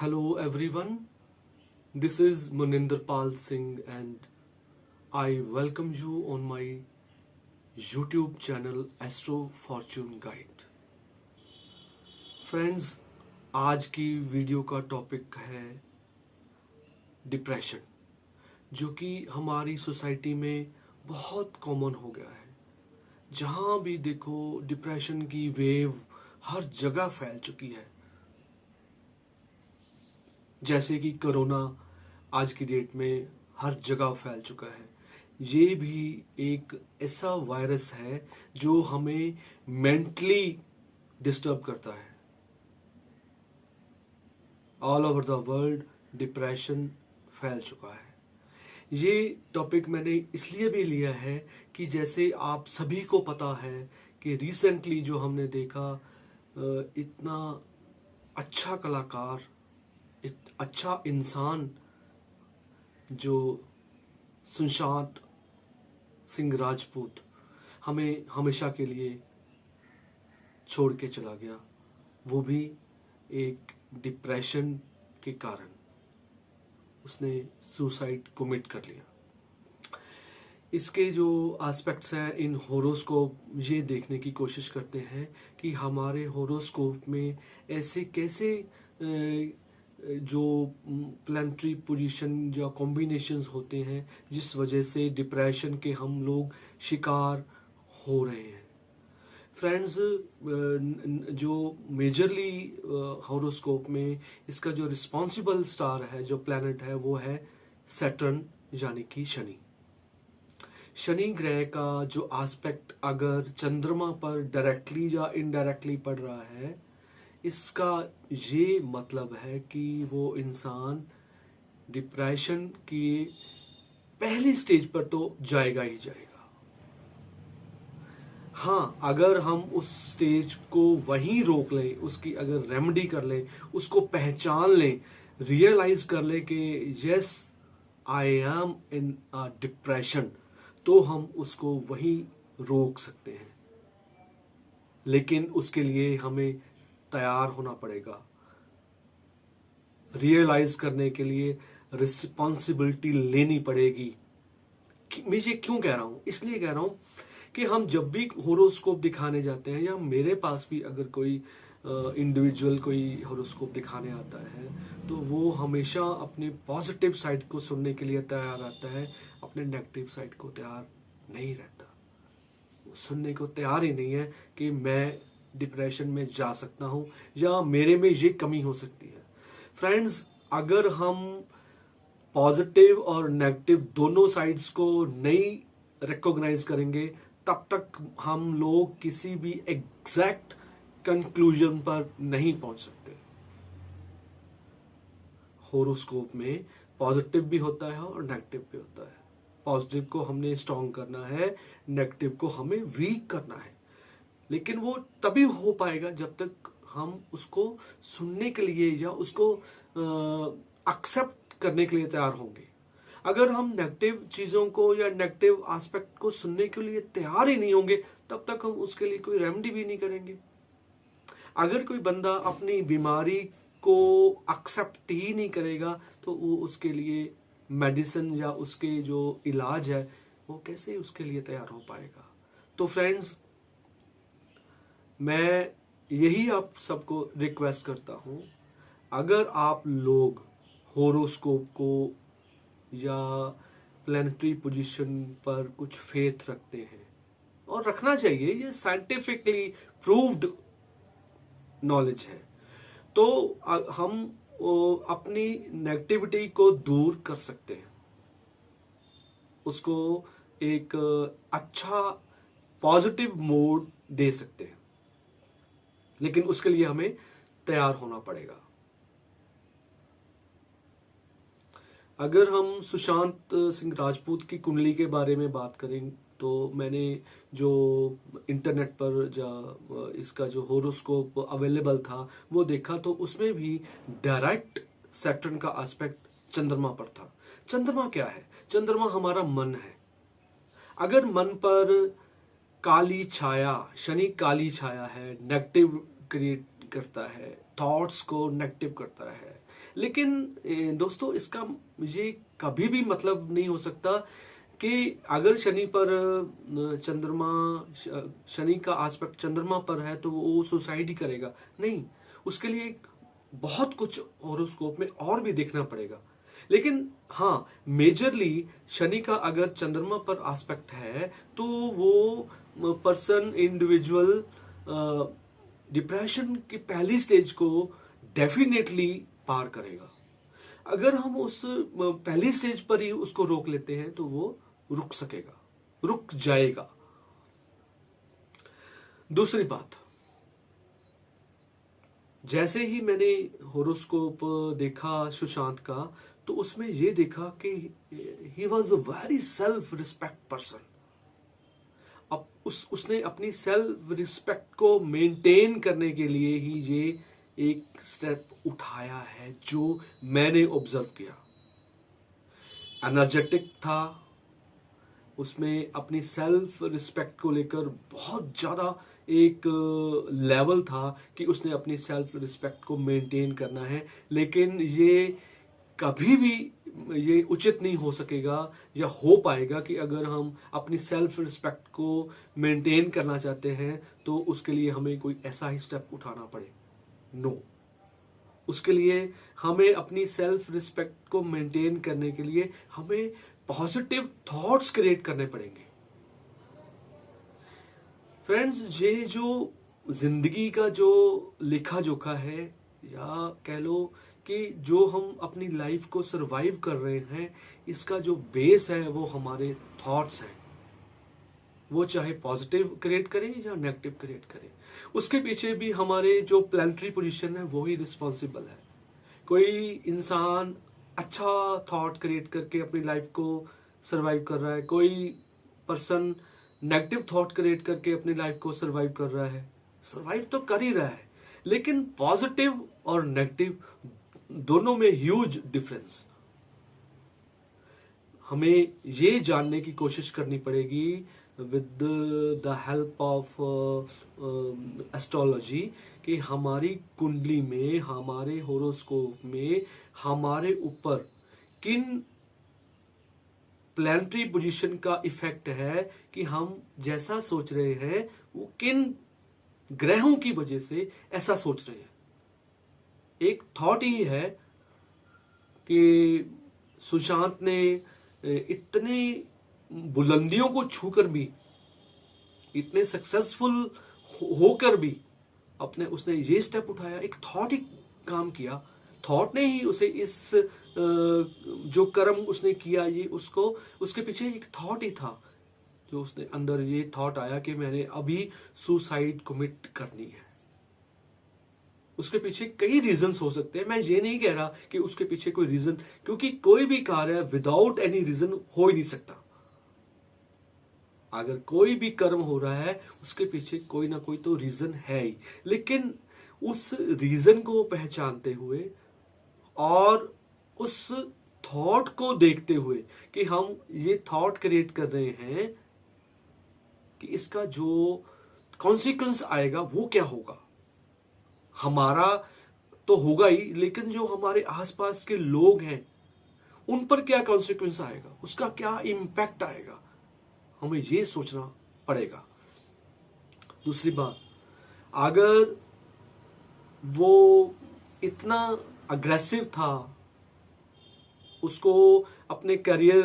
Hello everyone, this is Muninder Pal Singh and I welcome you on my YouTube channel Astro Fortune Guide. Friends, आज की video का topic है depression, जो कि हमारी society में बहुत कॉमन हो गया है। जहाँ भी देखो डिप्रेशन की वेव हर जगह फैल चुकी है। जैसे कि कोरोना आज की डेट में हर जगह फैल चुका है। ये भी एक ऐसा वायरस है जो हमें मेंटली डिस्टर्ब करता है। All over the world depression फैल चुका है। ये टॉपिक मैंने इसलिए भी लिया है कि जैसे आप सभी को पता है कि रिसेंटली जो हमने देखा, इतना अच्छा कलाकार, अच्छा इंसान जो सुशांत सिंह राजपूत हमें हमेशा के लिए छोड़ के चला गया, वो भी एक डिप्रेशन के कारण उसने सुसाइड कमिट कर लिया। इसके जो एस्पेक्ट्स हैं इन होरोस्कोप, ये देखने की कोशिश करते हैं कि हमारे होरोस्कोप में ऐसे कैसे जो प्लानिटरी पोजीशन या कॉम्बिनेशंस होते हैं जिस वजह से डिप्रेशन के हम लोग शिकार हो रहे हैं। फ्रेंड्स, जो मेजरली होरोस्कोप में इसका जो रिस्पॉन्सिबल स्टार है, जो प्लैनेट है, वो है सैटर्न यानी कि शनि। शनि ग्रह का जो एस्पेक्ट अगर चंद्रमा पर डायरेक्टली या इनडायरेक्टली पड़ रहा है, इसका ये मतलब है कि वो इंसान डिप्रेशन की पहली स्टेज पर तो जाएगा ही जाएगा। हाँ, अगर हम उस स्टेज को वहीं रोक लें, उसकी अगर रेमेडी कर लें, उसको पहचान लें, रियलाइज कर लें कि yes I am in a depression, तो हम उसको वहीं रोक सकते हैं। लेकिन उसके लिए हमें तैयार होना पड़ेगा। रियलाइज करने के लिए रिस्पॉन्सिबिलिटी लेनी पड़ेगी। मैं ये क्यों कह रहा हूं? इसलिए कह रहा हूं कि हम जब भी होरोस्कोप दिखाने जाते हैं, या मेरे पास भी अगर कोई इंडिविजुअल कोई होरोस्कोप दिखाने आता है, तो वो हमेशा अपने पॉजिटिव साइड को सुनने के लिए तैयार रहता है, अपने नेगेटिव साइड को तैयार नहीं रहता। वो सुनने को तैयार ही नहीं है कि मैं डिप्रेशन में जा सकता हूं या मेरे में ये कमी हो सकती है। फ्रेंड्स, अगर हम पॉजिटिव और नेगेटिव दोनों साइड्स को नहीं रिकॉग्नाइज करेंगे, तब तक हम लोग किसी भी एग्जैक्ट कंक्लूजन पर नहीं पहुंच सकते। होरोस्कोप में पॉजिटिव भी होता है और नेगेटिव भी होता है। पॉजिटिव को हमने स्ट्रॉन्ग करना है, नेगेटिव को हमें वीक करना है। लेकिन वो तभी हो पाएगा जब तक हम उसको सुनने के लिए या उसको एक्सेप्ट करने के लिए तैयार होंगे। अगर हम नेगेटिव चीजों को या नेगेटिव एस्पेक्ट को सुनने के लिए तैयार ही नहीं होंगे, तब तक हम उसके लिए कोई रेमेडी भी नहीं करेंगे। अगर कोई बंदा अपनी बीमारी को एक्सेप्ट ही नहीं करेगा, तो वो उसके लिए मेडिसिन या उसके जो इलाज है, वो कैसे उसके लिए तैयार हो पाएगा। तो फ्रेंड्स, मैं यही आप सबको रिक्वेस्ट करता हूं, अगर आप लोग होरोस्कोप को या प्लानिटरी पोजीशन पर कुछ फेथ रखते हैं, और रखना चाहिए, ये साइंटिफिकली प्रूव्ड नॉलेज है, तो हम अपनी नेगेटिविटी को दूर कर सकते हैं, उसको एक अच्छा पॉजिटिव मोड दे सकते हैं। लेकिन उसके लिए हमें तैयार होना पड़ेगा। अगर हम सुशांत सिंह राजपूत की कुंडली के बारे में बात करें, तो मैंने जो इंटरनेट पर इसका जो होरोस्कोप अवेलेबल था वो देखा, तो उसमें भी डायरेक्ट सैटर्न का एस्पेक्ट चंद्रमा पर था। चंद्रमा क्या है? चंद्रमा हमारा मन है। अगर मन पर काली छाया, शनि काली छाया है, नेगेटिव क्रिएट करता है, थॉट्स को नेगेटिव करता है, लेकिन दोस्तों इसका ये कभी भी मतलब नहीं हो सकता कि अगर शनि पर चंद्रमा शनि का आस्पेक्ट चंद्रमा पर है तो वो सुसाइड ही करेगा। नहीं, उसके लिए बहुत कुछ हॉरोस्कोप में और भी देखना पड़ेगा। लेकिन हाँ, मेजरली शनि का अगर चंद्रमा पर एस्पेक्ट है तो वो पर्सन इंडिविजुअल डिप्रेशन की पहली स्टेज को डेफिनेटली पार करेगा। अगर हम उस पहली स्टेज पर ही उसको रोक लेते हैं तो वो रुक सकेगा, रुक जाएगा। दूसरी बात, जैसे ही मैंने होरोस्कोप देखा सुशांत का, तो उसमें ये देखा कि he was a very self respect person. अब उसने अपनी सेल्फ रिस्पेक्ट को मेंटेन करने के लिए ही ये एक स्टेप उठाया है जो मैंने ऑब्जर्व किया। एनर्जेटिक था, उसमें अपनी सेल्फ रिस्पेक्ट को लेकर बहुत ज्यादा एक लेवल था कि उसने अपनी सेल्फ रिस्पेक्ट को मेंटेन करना है। लेकिन ये कभी भी ये उचित नहीं हो सकेगा या हो पाएगा कि अगर हम अपनी सेल्फ रिस्पेक्ट को मेंटेन करना चाहते हैं तो उसके लिए हमें कोई ऐसा ही स्टेप उठाना पड़े। नो, उसके लिए हमें अपनी सेल्फ रिस्पेक्ट को मेंटेन करने के लिए हमें पॉजिटिव थॉट्स क्रिएट करने पड़ेंगे। फ्रेंड्स, ये जो जिंदगी का जो लेखा जोखा है, या कह लो कि जो हम अपनी लाइफ को सरवाइव कर रहे हैं, इसका जो बेस है वो हमारे थॉट्स हैं। वो चाहे पॉजिटिव क्रिएट करें या नेगेटिव क्रिएट करें, उसके पीछे भी हमारे जो प्लानिटरी पोजीशन है वो ही रिस्पॉन्सिबल है। कोई इंसान अच्छा थॉट क्रिएट करके अपनी लाइफ को सरवाइव कर रहा है, कोई पर्सन नेगेटिव थॉट क्रिएट करके अपनी लाइफ को सरवाइव कर रहा है। सरवाइव तो कर ही रहा है, लेकिन पॉजिटिव और नेगेटिव दोनों में ह्यूज डिफरेंस। हमें ये जानने की कोशिश करनी पड़ेगी with the help of astrology कि हमारी कुंडली में, हमारे होरोस्कोप में हमारे ऊपर किन प्लानिटरी पोजीशन का इफेक्ट है कि हम जैसा सोच रहे हैं वो किन ग्रहों की वजह से ऐसा सोच रहे हैं। एक थॉट ही है कि सुशांत ने इतनी बुलंदियों को छूकर भी, इतने सक्सेसफुल होकर भी उसने ये स्टेप उठाया। एक थॉट ही काम किया, थॉट ने ही उसे इस जो कर्म उसने किया, ये उसके पीछे एक थॉट ही था जो उसने अंदर ये थॉट आया कि मैंने अभी सुसाइड कमिट करनी है। उसके पीछे कई रीजंस हो सकते हैं। मैं ये नहीं कह रहा कि उसके पीछे कोई रीजन, क्योंकि कोई भी कार्य विदाउट एनी रीजन हो ही नहीं सकता। अगर कोई भी कर्म हो रहा है उसके पीछे कोई ना कोई तो रीजन है ही। लेकिन उस रीजन को पहचानते हुए और उस थॉट को देखते हुए कि हम ये थॉट क्रिएट कर रहे हैं कि इसका जो कॉन्सिक्वेंस आएगा वो क्या होगा। हमारा तो होगा ही, लेकिन जो हमारे आसपास के लोग हैं उन पर क्या कॉन्सिक्वेंस आएगा, उसका क्या इंपैक्ट आएगा, हमें ये सोचना पड़ेगा। दूसरी बात, अगर वो इतना अग्रेसिव था, उसको अपने करियर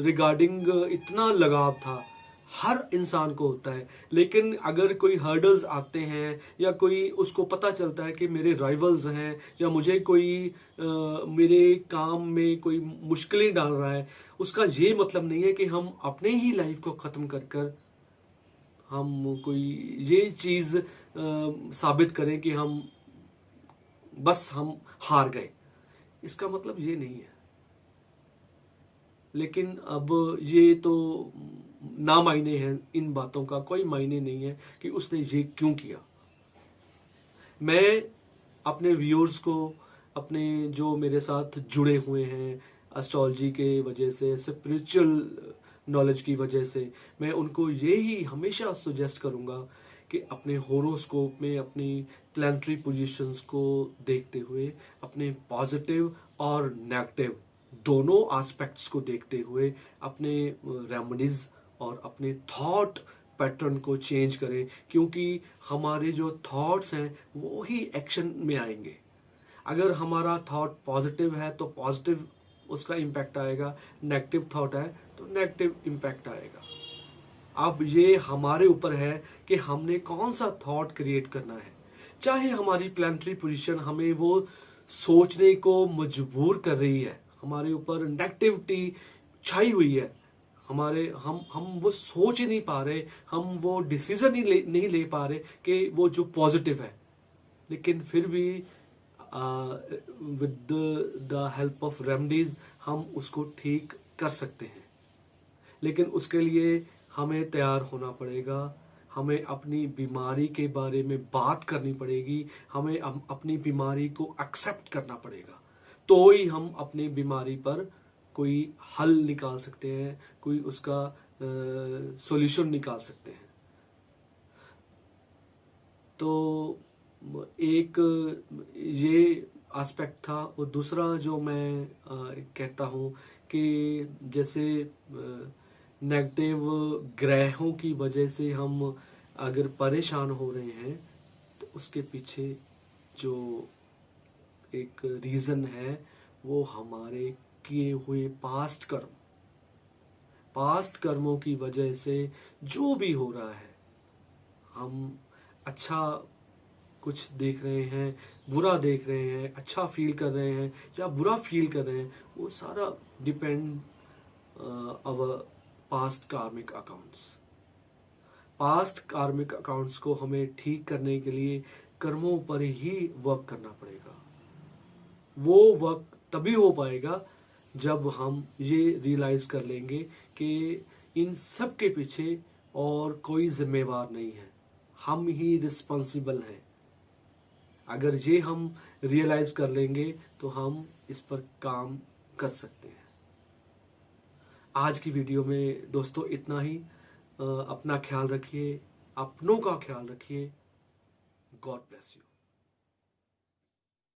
रिगार्डिंग इतना लगाव था, हर इंसान को होता है। लेकिन अगर कोई हर्डल्स आते हैं या कोई उसको पता चलता है कि मेरे राइवल्स हैं या मुझे कोई मेरे काम में कोई मुश्किलें डाल रहा है, उसका ये मतलब नहीं है कि हम अपने ही लाइफ को खत्म कर हम कोई ये चीज साबित करें कि हम हार गए। इसका मतलब ये नहीं है। लेकिन अब ये तो ना मायने हैं, इन बातों का कोई मायने नहीं है कि उसने ये क्यों किया। मैं अपने व्यूअर्स को, अपने जो मेरे साथ जुड़े हुए हैं एस्ट्रोलॉजी के वजह से, स्पिरिचुअल नॉलेज की वजह से, मैं उनको ये ही हमेशा सजेस्ट करूंगा कि अपने होरोस्कोप में अपनी प्लैनेटरी पोजीशंस को देखते हुए अपने पॉजिटिव और नेगेटिव दोनों एस्पेक्ट्स को देखते हुए अपने रेमेडीज और अपने थॉट पैटर्न को चेंज करें, क्योंकि हमारे जो थॉट्स हैं वो ही एक्शन में आएंगे। अगर हमारा थॉट पॉजिटिव है तो पॉजिटिव उसका इम्पैक्ट आएगा, नेगेटिव थॉट है तो नेगेटिव इम्पैक्ट आएगा। अब ये हमारे ऊपर है कि हमने कौन सा थॉट क्रिएट करना है। चाहे हमारी प्लैनेटरी पोजीशन हमें वो सोचने को मजबूर कर रही है, हमारे ऊपर नेगेटिविटी छाई हुई है, हमारे हम वो सोच ही नहीं पा रहे, हम वो डिसीजन ही नहीं ले पा रहे कि वो जो पॉजिटिव है, लेकिन फिर भी with the help of remedies हम उसको ठीक कर सकते हैं। लेकिन उसके लिए हमें तैयार होना पड़ेगा, हमें अपनी बीमारी के बारे में बात करनी पड़ेगी, हमें अपनी बीमारी को एक्सेप्ट करना पड़ेगा, तो ही हम अपनी बीमारी पर कोई हल निकाल सकते हैं, कोई उसका सॉल्यूशन निकाल सकते हैं। तो एक ये एस्पेक्ट था। और दूसरा जो मैं कहता हूँ कि जैसे नेगेटिव ग्रहों की वजह से हम अगर परेशान हो रहे हैं तो उसके पीछे जो एक रीजन है वो हमारे किए हुए पास्ट कर्मों की वजह से जो भी हो रहा है, हम अच्छा कुछ देख रहे हैं, बुरा देख रहे हैं, अच्छा फील कर रहे हैं या बुरा फील कर रहे हैं, वो सारा डिपेंड अवर पास्ट कार्मिक अकाउंट्स। पास्ट कार्मिक अकाउंट्स को हमें ठीक करने के लिए कर्मों पर ही वर्क करना पड़ेगा। वो वर्क तभी हो पाएगा जब हम ये रियलाइज कर लेंगे कि इन सब के पीछे और कोई जिम्मेवार नहीं है, हम ही रिस्पॉन्सिबल हैं। अगर ये हम रियलाइज कर लेंगे तो हम इस पर काम कर सकते हैं। आज की वीडियो में दोस्तों इतना ही। अपना ख्याल रखिए, अपनों का ख्याल रखिए। God bless you.